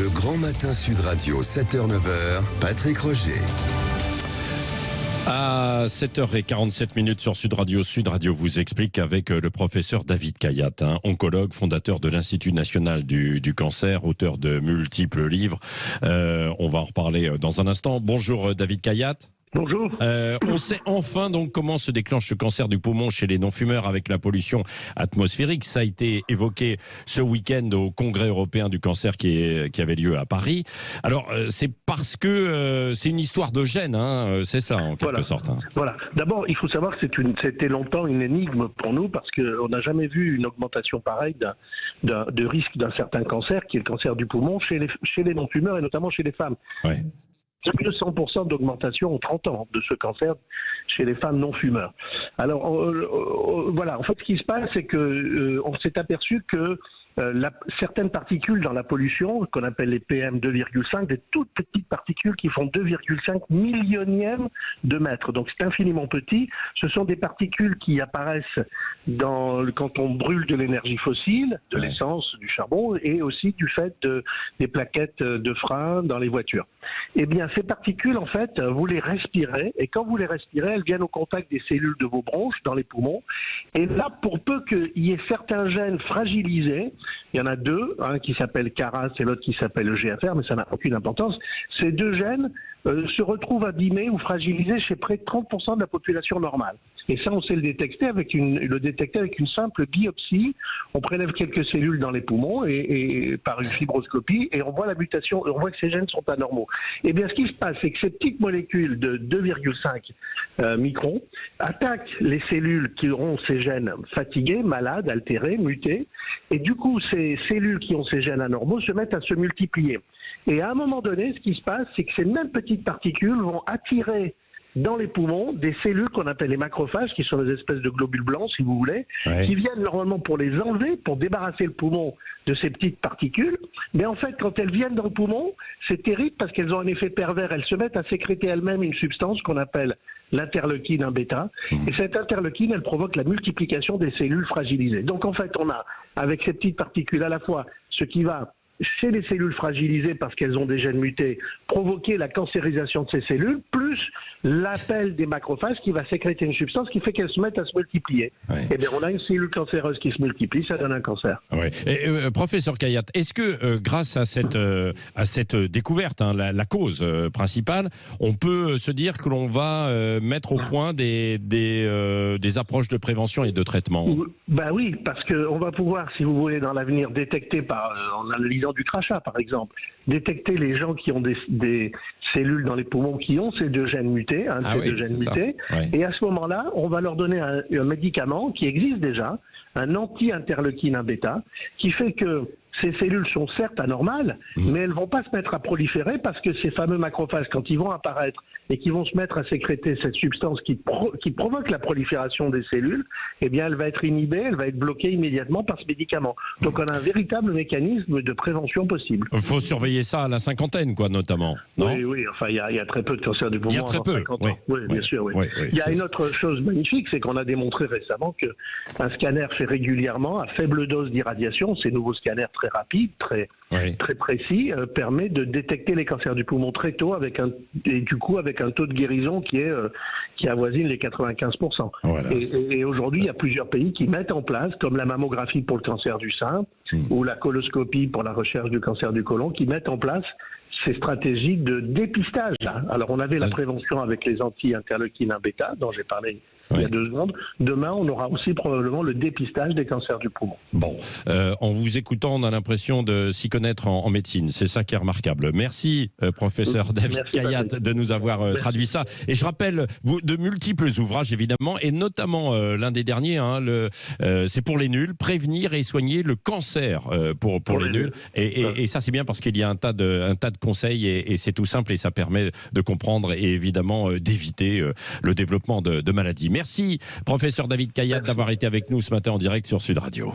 Le Grand Matin Sud Radio, 7h-9h, Patrick Roger. À 7h47 sur Sud Radio vous explique avec le professeur David Kayat, oncologue, fondateur de l'Institut national du cancer, auteur de multiples livres. On va en reparler dans un instant. Bonjour David Kayat. Bonjour. On sait enfin donc comment se déclenche le cancer du poumon chez les non-fumeurs avec la pollution atmosphérique. Ça a été évoqué ce week-end au Congrès européen du cancer qui avait lieu à Paris. Alors, c'est parce que c'est une histoire de gènes, c'est ça en quelque sorte. Voilà. D'abord, il faut savoir que c'était longtemps une énigme pour nous parce qu'on n'a jamais vu une augmentation pareille de risque d'un certain cancer, qui est le cancer du poumon, chez les non-fumeurs et notamment chez les femmes. Ouais. Il y a plus de 100% d'augmentation en 30 ans de ce cancer chez les femmes non-fumeurs. Alors, voilà, en fait, ce qui se passe, c'est qu'on s'est aperçu que certaines particules dans la pollution, qu'on appelle les PM2,5, des toutes petites particules qui font 2,5 millionièmes de mètre. Donc c'est infiniment petit. Ce sont des particules qui apparaissent quand on brûle de l'énergie fossile, de l'essence, du charbon, et aussi du fait des plaquettes de frein dans les voitures. Eh bien, ces particules, en fait, vous les respirez, et quand vous les respirez, elles viennent au contact des cellules de vos bronches, dans les poumons. Et là, pour peu qu'il y ait certains gènes fragilisés, il y en a deux, un qui s'appelle CARAS et l'autre qui s'appelle le GFR, mais ça n'a aucune importance. Ces deux gènes se retrouvent abîmés ou fragilisés chez près de 30% de la population normale. Et ça, on sait le détecter avec une simple biopsie. On prélève quelques cellules dans les poumons et par une fibroscopie et on voit la mutation, on voit que ces gènes sont anormaux. Et bien, ce qui se passe, c'est que ces petites molécules de 2,5 microns attaquent les cellules qui auront ces gènes fatigués, malades, altérés, mutés. Et du coup, ces cellules qui ont ces gènes anormaux se mettent à se multiplier. Et à un moment donné, ce qui se passe, c'est que ces mêmes petites particules vont attirer dans les poumons des cellules qu'on appelle les macrophages, qui sont des espèces de globules blancs, si vous voulez, qui viennent normalement pour les enlever, pour débarrasser le poumon de ces petites particules. Mais en fait, quand elles viennent dans le poumon, c'est terrible parce qu'elles ont un effet pervers. Elles se mettent à sécréter elles-mêmes une substance qu'on appelle l'interleukine 1-bêta. Et cette interleukine, elle provoque la multiplication des cellules fragilisées. Donc en fait, on a, avec ces petites particules, à la fois ce qui va chez les cellules fragilisées parce qu'elles ont des gènes mutés, provoquer la cancérisation de ces cellules, plus l'appel des macrophages qui va sécréter une substance qui fait qu'elles se mettent à se multiplier. Et bien, on a une cellule cancéreuse qui se multiplie, ça donne un cancer. Professeur Kayat, est-ce que grâce à cette découverte, la cause principale, on peut se dire que l'on va mettre au point des approches de prévention et de traitement? Ben oui, parce qu'on va pouvoir, si vous voulez, dans l'avenir, détecter en analysant du crachat, par exemple, détecter les gens qui ont des cellules dans les poumons qui ont ces deux gènes mutés, et à ce moment-là, on va leur donner un médicament qui existe déjà, un anti-interleukine 1-bêta, qui fait que ces cellules sont certes anormales, mais elles ne vont pas se mettre à proliférer parce que ces fameux macrophages, quand ils vont apparaître et qui vont se mettre à sécréter cette substance qui provoque la prolifération des cellules, eh bien, elle va être inhibée, elle va être bloquée immédiatement par ce médicament. Donc, on a un véritable mécanisme de prévention possible. Il faut surveiller ça à la cinquantaine, notamment. Non ? Oui, enfin, il y a très peu de cancer du poumon. Il y a très peu, 50 ans. Oui, bien sûr. Il y a une autre chose magnifique, c'est qu'on a démontré récemment qu'un scanner fait régulièrement, à faible dose d'irradiation, ces nouveaux scanners très rapides, très précis, permet de détecter les cancers du poumon très tôt avec un taux de guérison qui avoisine les 95%. Voilà. Et aujourd'hui, il y a plusieurs pays qui mettent en place, comme la mammographie pour le cancer du sein ou la coloscopie pour la recherche du cancer du côlon, qui mettent en place ces stratégies de dépistage. Alors, on avait la prévention avec les anti-interleukine 1-bêta, dont j'ai parlé il y a 2 secondes. Demain, on aura aussi probablement le dépistage des cancers du poumon. Bon, en vous écoutant, on a l'impression de s'y connaître en médecine. C'est ça qui est remarquable. Merci, professeur David Kayat, de nous avoir traduit ça. Et je rappelle de multiples ouvrages, évidemment, et notamment l'un des derniers, c'est pour les nuls, prévenir et soigner le cancer pour les nuls. Et ça, c'est bien parce qu'il y a un tas de conseils et c'est tout simple et ça permet de comprendre et évidemment d'éviter le développement de maladies. Merci, professeur David Kayat, d'avoir été avec nous ce matin en direct sur Sud Radio.